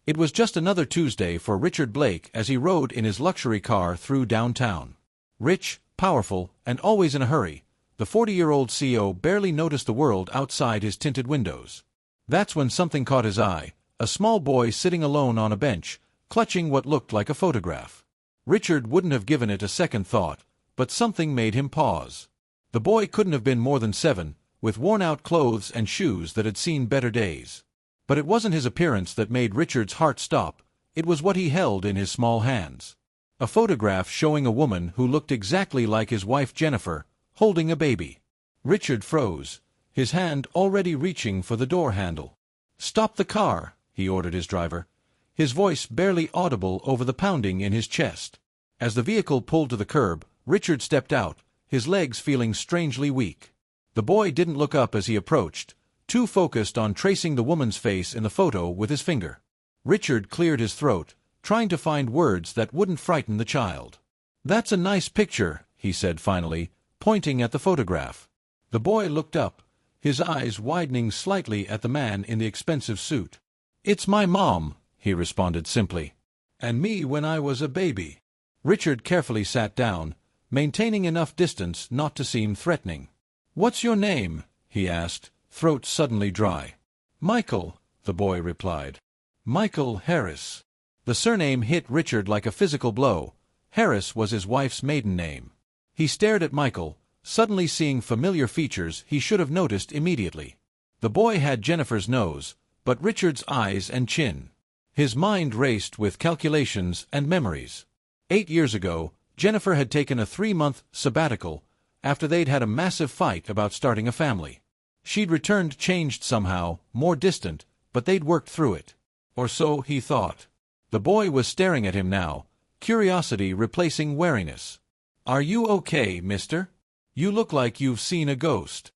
It was just another Tuesday for Richard Blake as he rode in his luxury car through downtown. Rich, powerful, and always in a hurry, the 40-year-old CEO barely noticed the world outside his tinted windows. That's when something caught his eye, a small boy sitting alone on a bench, clutching what looked like a photograph. Richard wouldn't have given it a second thought, but something made him pause. The boy couldn't have been more than 7, with worn-out clothes and shoes that had seen better days. But it wasn't his appearance that made Richard's heart stop, it was what he held in his small hands. A photograph showing a woman who looked exactly like his wife Jennifer, holding a baby. Richard froze, his hand already reaching for the door handle. "Stop the car," he ordered his driver, his voice barely audible over the pounding in his chest. As the vehicle pulled to the curb, Richard stepped out, his legs feeling strangely weak. The boy didn't look up as he approached, too focused on tracing the woman's face in the photo with his finger. Richard cleared his throat, trying to find words that wouldn't frighten the child. "That's a nice picture," he said finally, pointing at the photograph. The boy looked up, his eyes widening slightly at the man in the expensive suit. "It's my mom," he responded simply. "And me when I was a baby." Richard carefully sat down, maintaining enough distance not to seem threatening. "What's your name?" he asked, throat suddenly dry. "Michael," the boy replied. "Michael Harris." The surname hit Richard like a physical blow. Harris was his wife's maiden name. He stared at Michael, suddenly seeing familiar features he should have noticed immediately. The boy had Jennifer's nose, but Richard's eyes and chin. His mind raced with calculations and memories. 8 years ago, Jennifer had taken a 3-month sabbatical after they'd had a massive fight about starting a family. She'd returned changed somehow, more distant, but they'd worked through it. Or so he thought. The boy was staring at him now, curiosity replacing wariness. "Are you okay, mister? You look like you've seen a ghost."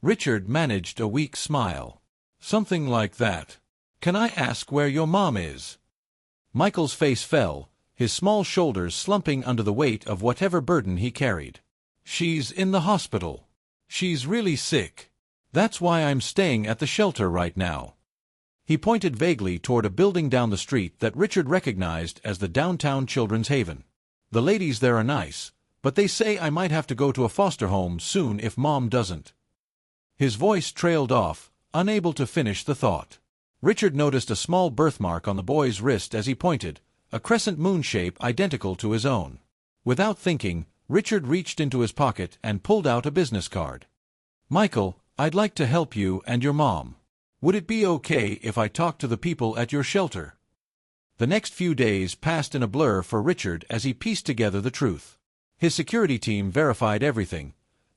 Richard managed a weak smile. "Something like that. Can I ask where your mom is?" Michael's face fell, his small shoulders slumping under the weight of whatever burden he carried. "She's in the hospital. She's really sick. That's why I'm staying at the shelter right now." He pointed vaguely toward a building down the street that Richard recognized as the Downtown Children's Haven. "The ladies there are nice, but they say I might have to go to a foster home soon if Mom doesn't." His voice trailed off, unable to finish the thought. Richard noticed a small birthmark on the boy's wrist as he pointed, a crescent moon shape identical to his own. Without thinking, Richard reached into his pocket and pulled out a business card. "Michael, I'd like to help you and your mom. Would it be okay if I talked to the people at your shelter?" The next few days passed in a blur for Richard as he pieced together the truth. His security team verified everything.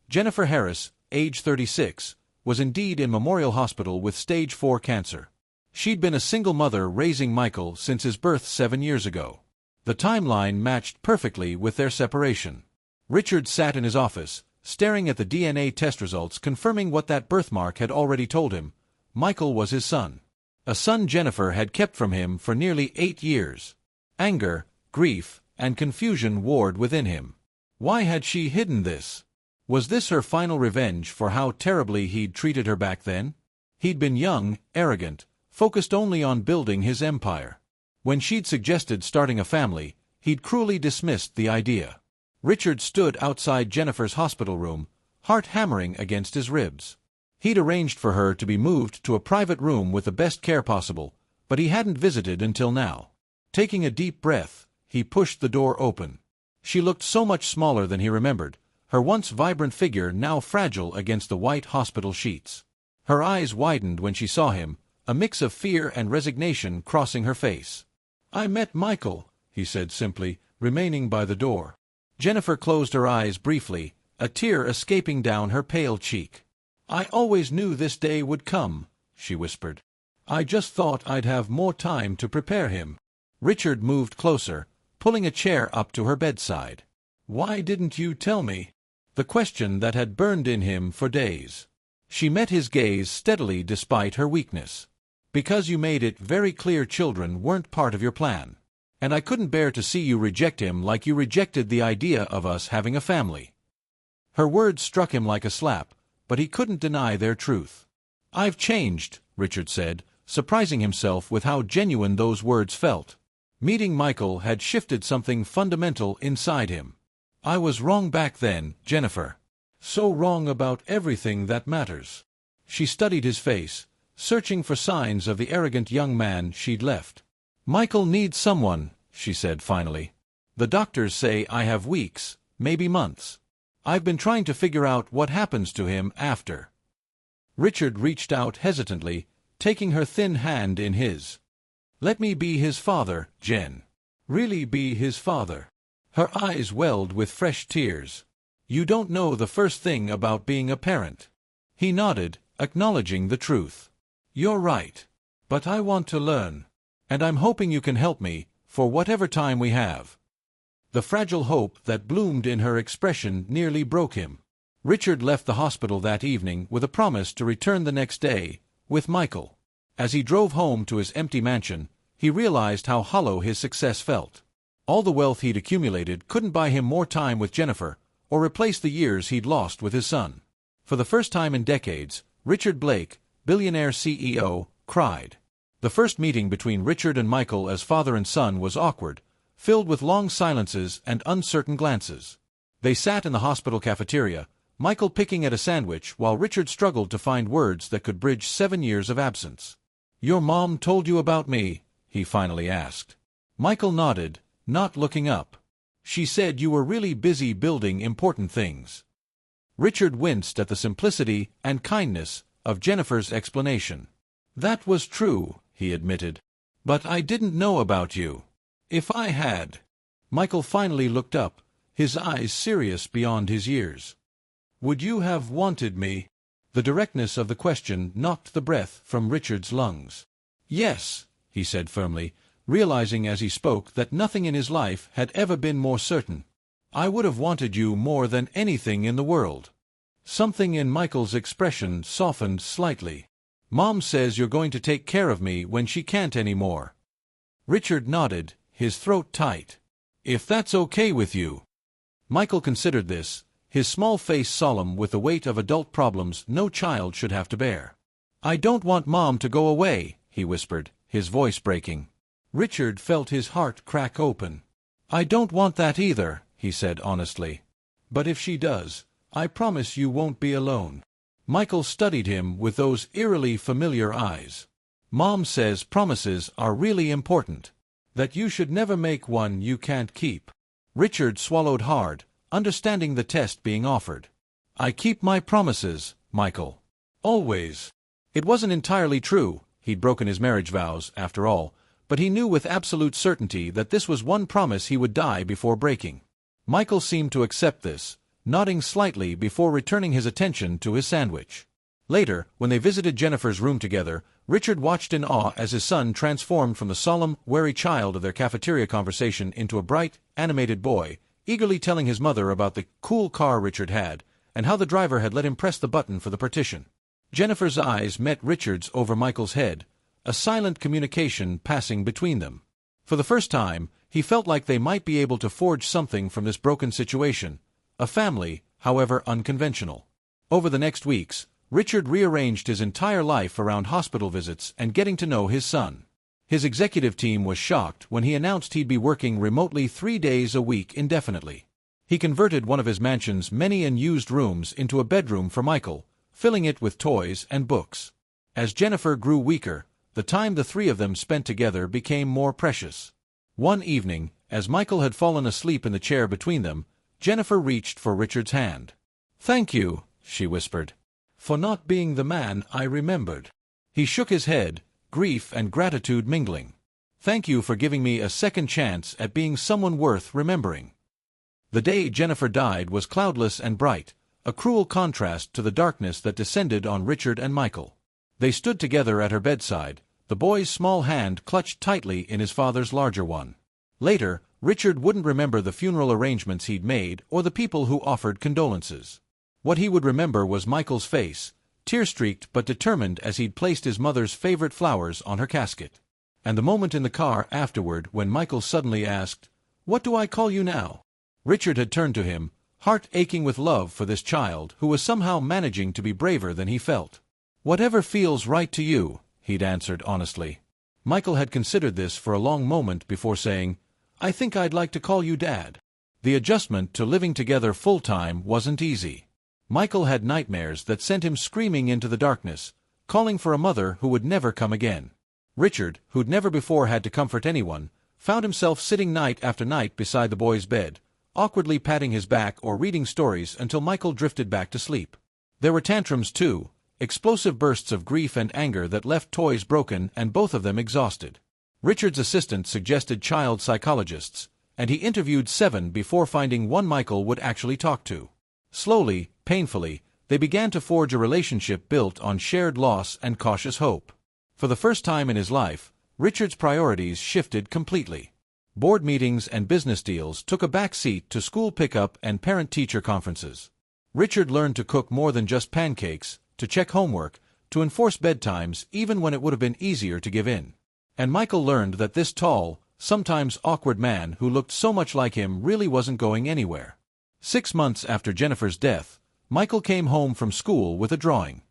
Jennifer Harris, age 36, was indeed in Memorial Hospital with stage 4 cancer. She'd been a single mother raising Michael since his birth 7 years ago. The timeline matched perfectly with their separation. Richard sat in his office, staring at the DNA test results confirming what that birthmark had already told him. Michael was his son. A son Jennifer had kept from him for nearly 8 years. Anger, grief, and confusion warred within him. Why had she hidden this? Was this her final revenge for how terribly he'd treated her back then? He'd been young, arrogant, focused only on building his empire. When she'd suggested starting a family, he'd cruelly dismissed the idea. Richard stood outside Jennifer's hospital room, heart hammering against his ribs. He'd arranged for her to be moved to a private room with the best care possible, but he hadn't visited until now. Taking a deep breath, he pushed the door open. She looked so much smaller than he remembered, her once vibrant figure now fragile against the white hospital sheets. Her eyes widened when she saw him, a mix of fear and resignation crossing her face. "I met Michael," he said simply, remaining by the door. Jennifer closed her eyes briefly, a tear escaping down her pale cheek. "I always knew this day would come," she whispered. "I just thought I'd have more time to prepare him." Richard moved closer, pulling a chair up to her bedside. "Why didn't you tell me?" The question that had burned in him for days. She met his gaze steadily despite her weakness. "Because you made it very clear children weren't part of your plan. And I couldn't bear to see you reject him like you rejected the idea of us having a family." Her words struck him like a slap, but he couldn't deny their truth. "I've changed," Richard said, surprising himself with how genuine those words felt. Meeting Michael had shifted something fundamental inside him. "I was wrong back then, Jennifer. So wrong about everything that matters." She studied his face, searching for signs of the arrogant young man she'd left. "Michael needs someone," she said finally. "The doctors say I have weeks, maybe months. I've been trying to figure out what happens to him after." Richard reached out hesitantly, taking her thin hand in his. "Let me be his father, Jen. Really be his father." Her eyes welled with fresh tears. "You don't know the first thing about being a parent." He nodded, acknowledging the truth. "You're right. But I want to learn. And I'm hoping you can help me, for whatever time we have." The fragile hope that bloomed in her expression nearly broke him. Richard left the hospital that evening with a promise to return the next day, with Michael. As he drove home to his empty mansion, he realized how hollow his success felt. All the wealth he'd accumulated couldn't buy him more time with Jennifer, or replace the years he'd lost with his son. For the first time in decades, Richard Blake, billionaire CEO, cried. The first meeting between Richard and Michael as father and son was awkward, filled with long silences and uncertain glances. They sat in the hospital cafeteria, Michael picking at a sandwich while Richard struggled to find words that could bridge 7 years of absence. "Your mom told you about me?" he finally asked. Michael nodded, not looking up. "She said you were really busy building important things." Richard winced at the simplicity and kindness of Jennifer's explanation. "That was true," he admitted. "But I didn't know about you. If I had—" Michael finally looked up, his eyes serious beyond his years. "Would you have wanted me?" The directness of the question knocked the breath from Richard's lungs. "Yes," he said firmly, realizing as he spoke that nothing in his life had ever been more certain. "I would have wanted you more than anything in the world." Something in Michael's expression softened slightly. "Mom says you're going to take care of me when she can't anymore." Richard nodded, his throat tight. "If that's okay with you." Michael considered this, his small face solemn with the weight of adult problems no child should have to bear. "I don't want Mom to go away," he whispered, his voice breaking. Richard felt his heart crack open. "I don't want that either," he said honestly. "But if she does, I promise you won't be alone." Michael studied him with those eerily familiar eyes. "Mom says promises are really important. That you should never make one you can't keep." Richard swallowed hard, understanding the test being offered. "I keep my promises, Michael. Always." It wasn't entirely true. He'd broken his marriage vows, after all, but he knew with absolute certainty that this was one promise he would die before breaking. Michael seemed to accept this, nodding slightly before returning his attention to his sandwich. Later, when they visited Jennifer's room together, Richard watched in awe as his son transformed from the solemn, wary child of their cafeteria conversation into a bright, animated boy, eagerly telling his mother about the cool car Richard had, and how the driver had let him press the button for the partition. Jennifer's eyes met Richard's over Michael's head, a silent communication passing between them. For the first time, he felt like they might be able to forge something from this broken situation, a family, however unconventional. Over the next weeks, Richard rearranged his entire life around hospital visits and getting to know his son. His executive team was shocked when he announced he'd be working remotely 3 days a week indefinitely. He converted one of his mansion's many unused rooms into a bedroom for Michael, filling it with toys and books. As Jennifer grew weaker, the time the three of them spent together became more precious. One evening, as Michael had fallen asleep in the chair between them, Jennifer reached for Richard's hand. "Thank you," she whispered, "for not being the man I remembered." He shook his head, grief and gratitude mingling. "Thank you for giving me a second chance at being someone worth remembering." The day Jennifer died was cloudless and bright, a cruel contrast to the darkness that descended on Richard and Michael. They stood together at her bedside, the boy's small hand clutched tightly in his father's larger one. Later, Richard wouldn't remember the funeral arrangements he'd made or the people who offered condolences. What he would remember was Michael's face, tear-streaked but determined as he'd placed his mother's favorite flowers on her casket. And the moment in the car afterward when Michael suddenly asked, "What do I call you now?" Richard had turned to him, heart aching with love for this child who was somehow managing to be braver than he felt. "Whatever feels right to you," he'd answered honestly. Michael had considered this for a long moment before saying, "I think I'd like to call you Dad." The adjustment to living together full-time wasn't easy. Michael had nightmares that sent him screaming into the darkness, calling for a mother who would never come again. Richard, who'd never before had to comfort anyone, found himself sitting night after night beside the boy's bed, awkwardly patting his back or reading stories until Michael drifted back to sleep. There were tantrums too, explosive bursts of grief and anger that left toys broken and both of them exhausted. Richard's assistant suggested child psychologists, and he interviewed 7 before finding one Michael would actually talk to. Slowly, painfully, they began to forge a relationship built on shared loss and cautious hope. For the first time in his life, Richard's priorities shifted completely. Board meetings and business deals took a back seat to school pickup and parent-teacher conferences. Richard learned to cook more than just pancakes, to check homework, to enforce bedtimes even when it would have been easier to give in. And Michael learned that this tall, sometimes awkward man who looked so much like him really wasn't going anywhere. 6 months after Jennifer's death, Michael came home from school with a drawing.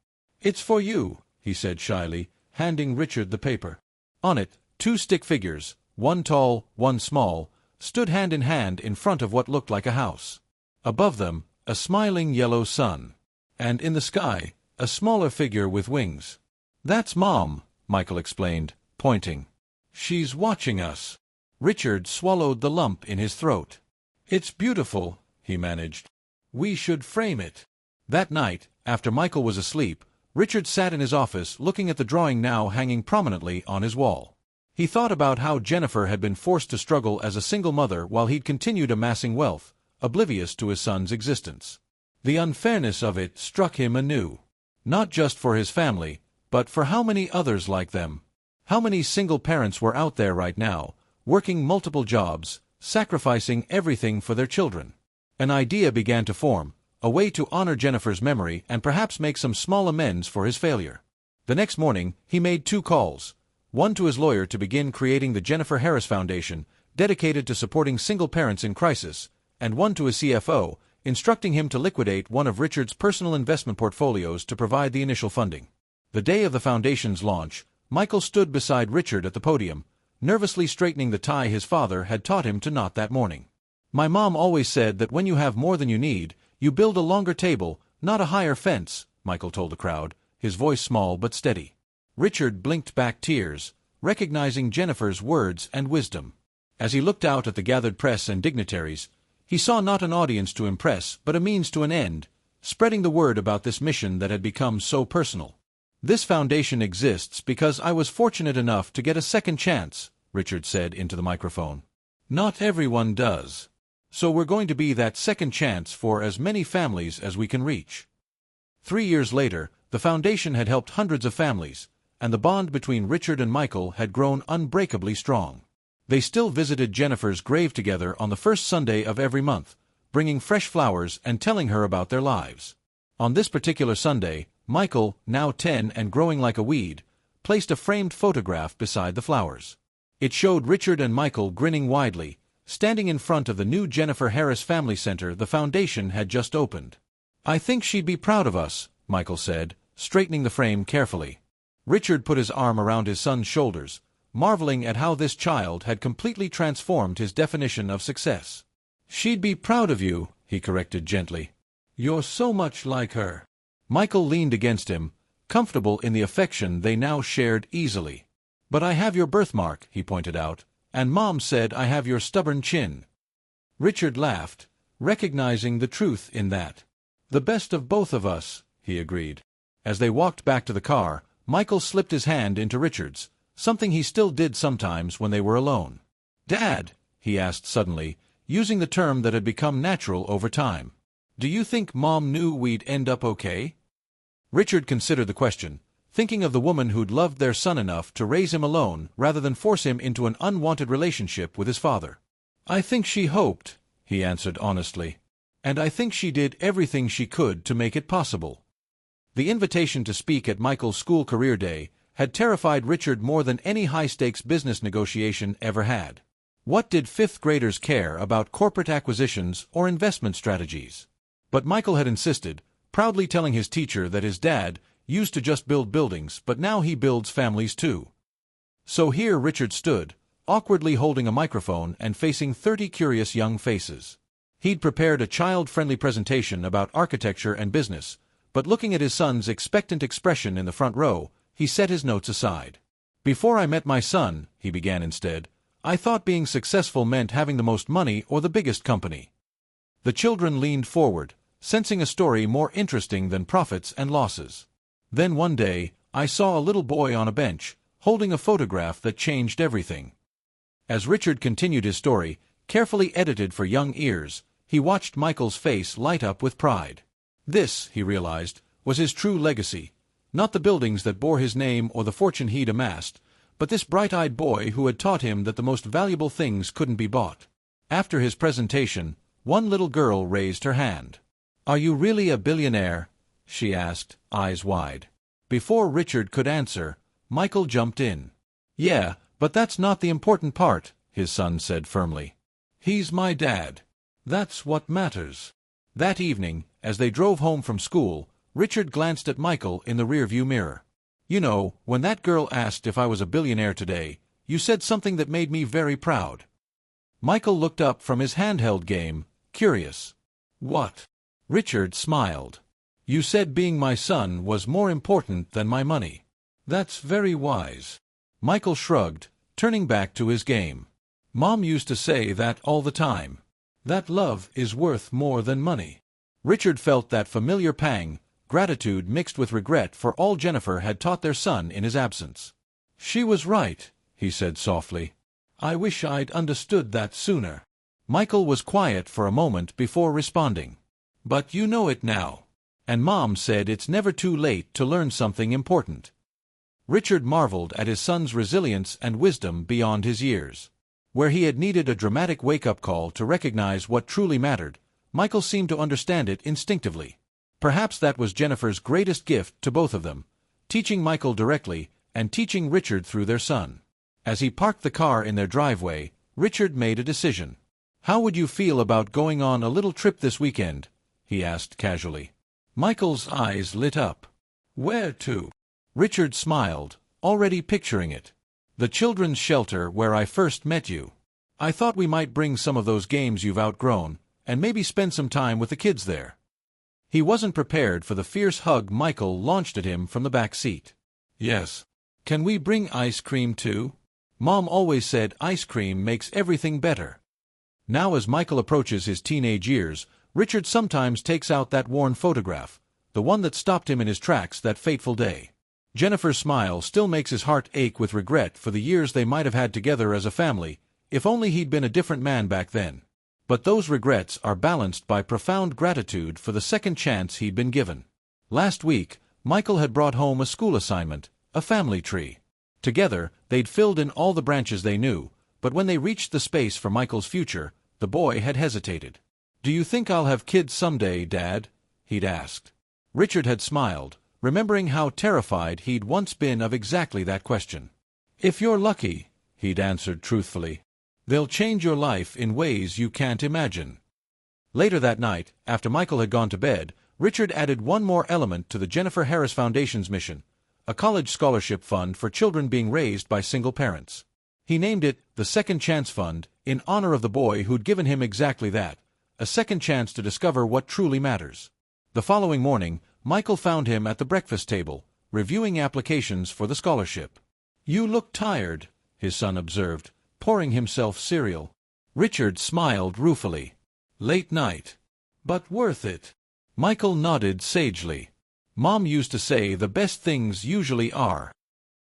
"It's for you," he said shyly, handing Richard the paper. On it, 2 stick figures, one tall, one small, stood hand in hand in front of what looked like a house. Above them, a smiling yellow sun. And in the sky, a smaller figure with wings. "That's Mom," Michael explained, pointing. "She's watching us." Richard swallowed the lump in his throat. "It's beautiful," he managed. "We should frame it." That night, after Michael was asleep, Richard sat in his office looking at the drawing now hanging prominently on his wall. He thought about how Jennifer had been forced to struggle as a single mother while he'd continued amassing wealth, oblivious to his son's existence. The unfairness of it struck him anew. Not just for his family, but for how many others like them. How many single parents were out there right now, working multiple jobs, sacrificing everything for their children. An idea began to form, a way to honor Jennifer's memory and perhaps make some small amends for his failure. The next morning, he made 2 calls. One to his lawyer to begin creating the Jennifer Harris Foundation, dedicated to supporting single parents in crisis, and one to his CFO, instructing him to liquidate one of Richard's personal investment portfolios to provide the initial funding. The day of the foundation's launch, Michael stood beside Richard at the podium, nervously straightening the tie his father had taught him to knot that morning. "My mom always said that when you have more than you need, you build a longer table, not a higher fence," Michael told the crowd, his voice small but steady. Richard blinked back tears, recognizing Jennifer's words and wisdom. As he looked out at the gathered press and dignitaries, he saw not an audience to impress but a means to an end, spreading the word about this mission that had become so personal. "This foundation exists because I was fortunate enough to get a second chance," Richard said into the microphone. "Not everyone does. So we're going to be that second chance for as many families as we can reach." 3 years later, the foundation had helped hundreds of families, and the bond between Richard and Michael had grown unbreakably strong. They still visited Jennifer's grave together on the first Sunday of every month, bringing fresh flowers and telling her about their lives. On this particular Sunday, Michael, now 10 and growing like a weed, placed a framed photograph beside the flowers. It showed Richard and Michael grinning widely, standing in front of the new Jennifer Harris Family Center the foundation had just opened. "I think she'd be proud of us," Michael said, straightening the frame carefully. Richard put his arm around his son's shoulders, marveling at how this child had completely transformed his definition of success. "She'd be proud of you," he corrected gently. "You're so much like her." Michael leaned against him, comfortable in the affection they now shared easily. "But I have your birthmark," he pointed out, "and Mom said I have your stubborn chin." Richard laughed, recognizing the truth in that. "The best of both of us," he agreed. As they walked back to the car, Michael slipped his hand into Richard's, something he still did sometimes when they were alone. "Dad," he asked suddenly, using the term that had become natural over time, "do you think Mom knew we'd end up okay?" Richard considered the question, thinking of the woman who'd loved their son enough to raise him alone rather than force him into an unwanted relationship with his father. "I think she hoped," he answered honestly. "And I think she did everything she could to make it possible." The invitation to speak at Michael's school career day had terrified Richard more than any high-stakes business negotiation ever had. What did fifth graders care about corporate acquisitions or investment strategies? But Michael had insisted, proudly telling his teacher that his dad, used to just build buildings, but now he builds families too. So here Richard stood, awkwardly holding a microphone and facing 30 curious young faces. He'd prepared a child-friendly presentation about architecture and business, but looking at his son's expectant expression in the front row, he set his notes aside. "Before I met my son," he began instead, "I thought being successful meant having the most money or the biggest company." The children leaned forward, sensing a story more interesting than profits and losses. "Then one day, I saw a little boy on a bench, holding a photograph that changed everything." As Richard continued his story, carefully edited for young ears, he watched Michael's face light up with pride. This, he realized, was his true legacy, not the buildings that bore his name or the fortune he'd amassed, but this bright-eyed boy who had taught him that the most valuable things couldn't be bought. After his presentation, one little girl raised her hand. "Are you really a billionaire?" she asked, eyes wide. Before Richard could answer, Michael jumped in. "Yeah, but that's not the important part," his son said firmly. "He's my dad. That's what matters." That evening, as they drove home from school, Richard glanced at Michael in the rearview mirror. "You know, when that girl asked if I was a billionaire today, you said something that made me very proud." Michael looked up from his handheld game, curious. "What?" Richard smiled. "You said being my son was more important than my money." "That's very wise." Michael shrugged, turning back to his game. "Mom used to say that all the time. That love is worth more than money." Richard felt that familiar pang, gratitude mixed with regret for all Jennifer had taught their son in his absence. "She was right," he said softly. "I wish I'd understood that sooner." Michael was quiet for a moment before responding. "But you know it now. And Mom said it's never too late to learn something important." Richard marveled at his son's resilience and wisdom beyond his years. Where he had needed a dramatic wake-up call to recognize what truly mattered, Michael seemed to understand it instinctively. Perhaps that was Jennifer's greatest gift to both of them, teaching Michael directly and teaching Richard through their son. As he parked the car in their driveway, Richard made a decision. "How would you feel about going on a little trip this weekend?" he asked casually. Michael's eyes lit up. "Where to?" Richard smiled, already picturing it. "The children's shelter where I first met you. I thought we might bring some of those games you've outgrown, and maybe spend some time with the kids there." He wasn't prepared for the fierce hug Michael launched at him from the back seat. "Yes. Can we bring ice cream too? Mom always said ice cream makes everything better." Now as Michael approaches his teenage years, Richard sometimes takes out that worn photograph, the one that stopped him in his tracks that fateful day. Jennifer's smile still makes his heart ache with regret for the years they might have had together as a family, if only he'd been a different man back then. But those regrets are balanced by profound gratitude for the second chance he'd been given. Last week, Michael had brought home a school assignment, a family tree. Together, they'd filled in all the branches they knew, but when they reached the space for Michael's future, the boy had hesitated. "Do you think I'll have kids someday, Dad?" he'd asked. Richard had smiled, remembering how terrified he'd once been of exactly that question. "If you're lucky," he'd answered truthfully. "They'll change your life in ways you can't imagine." Later that night, after Michael had gone to bed, Richard added one more element to the Jennifer Harris Foundation's mission, a college scholarship fund for children being raised by single parents. He named it the Second Chance Fund, in honor of the boy who'd given him exactly that, a second chance to discover what truly matters. The following morning, Michael found him at the breakfast table, reviewing applications for the scholarship. "You look tired," his son observed, pouring himself cereal. Richard smiled ruefully. "Late night. But worth it." Michael nodded sagely. "Mom used to say the best things usually are."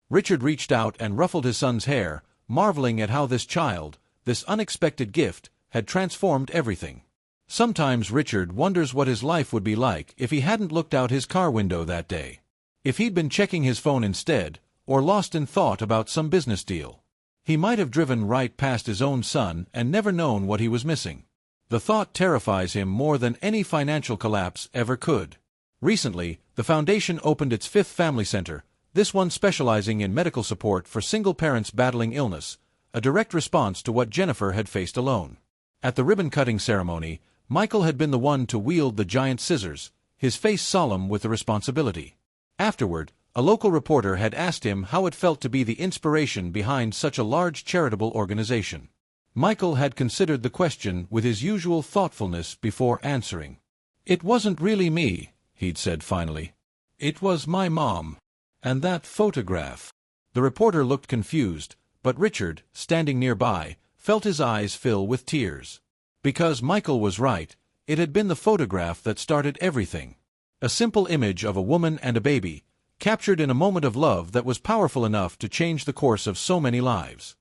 Richard reached out and ruffled his son's hair, marveling at how this child, this unexpected gift, had transformed everything. Sometimes Richard wonders what his life would be like if he hadn't looked out his car window that day. If he'd been checking his phone instead, or lost in thought about some business deal. He might have driven right past his own son and never known what he was missing. The thought terrifies him more than any financial collapse ever could. Recently, the foundation opened its 5th family center, this one specializing in medical support for single parents battling illness, a direct response to what Jennifer had faced alone. At the ribbon-cutting ceremony, Michael had been the one to wield the giant scissors, his face solemn with the responsibility. Afterward, a local reporter had asked him how it felt to be the inspiration behind such a large charitable organization. Michael had considered the question with his usual thoughtfulness before answering. "It wasn't really me," he'd said finally. "It was my mom. And that photograph." The reporter looked confused, but Richard, standing nearby, felt his eyes fill with tears. Because Michael was right, it had been the photograph that started everything. A simple image of a woman and a baby, captured in a moment of love that was powerful enough to change the course of so many lives.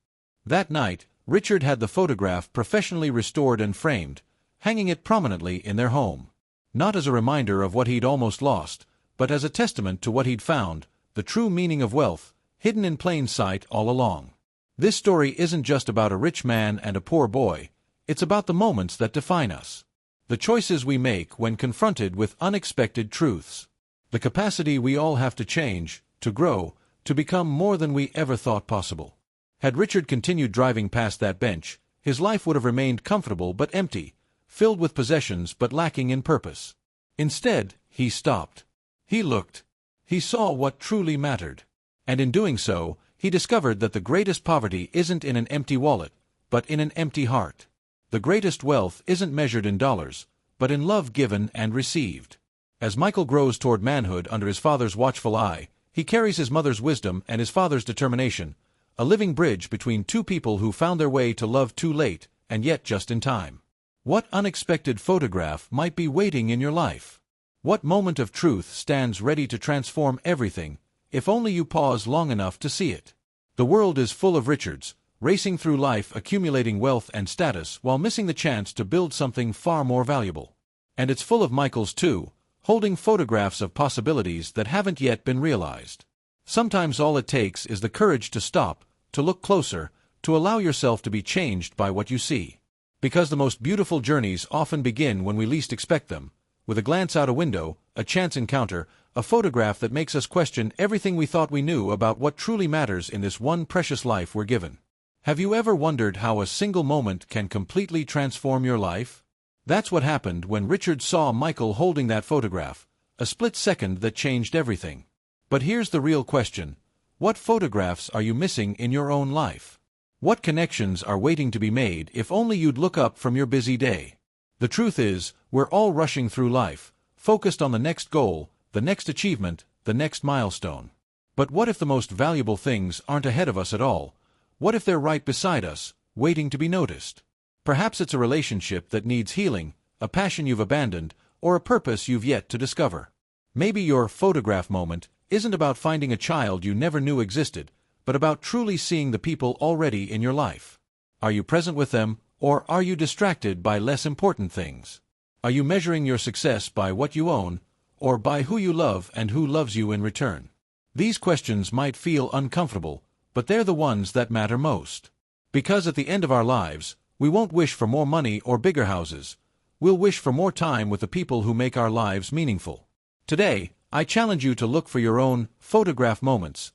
That night, Richard had the photograph professionally restored and framed, hanging it prominently in their home. Not as a reminder of what he'd almost lost, but as a testament to what he'd found, the true meaning of wealth, hidden in plain sight all along. This story isn't just about a rich man and a poor boy, it's about the moments that define us. The choices we make when confronted with unexpected truths. The capacity we all have to change, to grow, to become more than we ever thought possible. Had Richard continued driving past that bench, his life would have remained comfortable but empty, filled with possessions but lacking in purpose. Instead, he stopped. He looked. He saw what truly mattered. And in doing so, he discovered that the greatest poverty isn't in an empty wallet, but in an empty heart. The greatest wealth isn't measured in dollars, but in love given and received. As Michael grows toward manhood under his father's watchful eye, he carries his mother's wisdom and his father's determination, a living bridge between two people who found their way to love too late, and yet just in time. What unexpected photograph might be waiting in your life? What moment of truth stands ready to transform everything, if only you pause long enough to see it? The world is full of Richards, racing through life accumulating wealth and status while missing the chance to build something far more valuable. And it's full of Michaels too, holding photographs of possibilities that haven't yet been realized. Sometimes all it takes is the courage to stop, to look closer, to allow yourself to be changed by what you see. Because the most beautiful journeys often begin when we least expect them, with a glance out a window, a chance encounter, a photograph that makes us question everything we thought we knew about what truly matters in this one precious life we're given. Have you ever wondered how a single moment can completely transform your life? That's what happened when Richard saw Michael holding that photograph, a split second that changed everything. But here's the real question. What photographs are you missing in your own life? What connections are waiting to be made if only you'd look up from your busy day? The truth is, we're all rushing through life, focused on the next goal, the next achievement, the next milestone. But what if the most valuable things aren't ahead of us at all? What if they're right beside us, waiting to be noticed? Perhaps it's a relationship that needs healing, a passion you've abandoned, or a purpose you've yet to discover. Maybe your photograph moment isn't about finding a child you never knew existed, but about truly seeing the people already in your life. Are you present with them, or are you distracted by less important things? Are you measuring your success by what you own, or by who you love and who loves you in return? These questions might feel uncomfortable, but they're the ones that matter most. Because at the end of our lives, we won't wish for more money or bigger houses. We'll wish for more time with the people who make our lives meaningful. Today, I challenge you to look for your own photograph moments,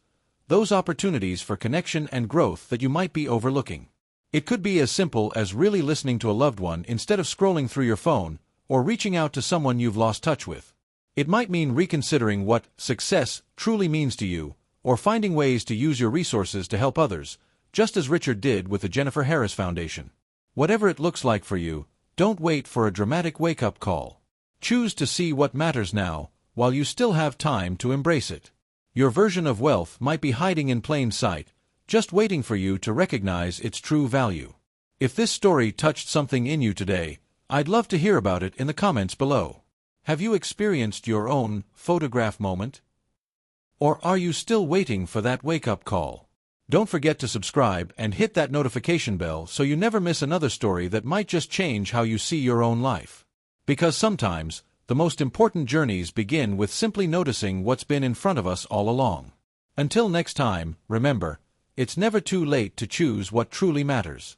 those opportunities for connection and growth that you might be overlooking. It could be as simple as really listening to a loved one instead of scrolling through your phone, or reaching out to someone you've lost touch with. It might mean reconsidering what success truly means to you, or finding ways to use your resources to help others, just as Richard did with the Jennifer Harris Foundation. Whatever it looks like for you, don't wait for a dramatic wake-up call. Choose to see what matters now, while you still have time to embrace it. Your version of wealth might be hiding in plain sight, just waiting for you to recognize its true value. If this story touched something in you today, I'd love to hear about it in the comments below. Have you experienced your own photograph moment? Or are you still waiting for that wake-up call? Don't forget to subscribe and hit that notification bell so you never miss another story that might just change how you see your own life. Because sometimes, the most important journeys begin with simply noticing what's been in front of us all along. Until next time, remember, it's never too late to choose what truly matters.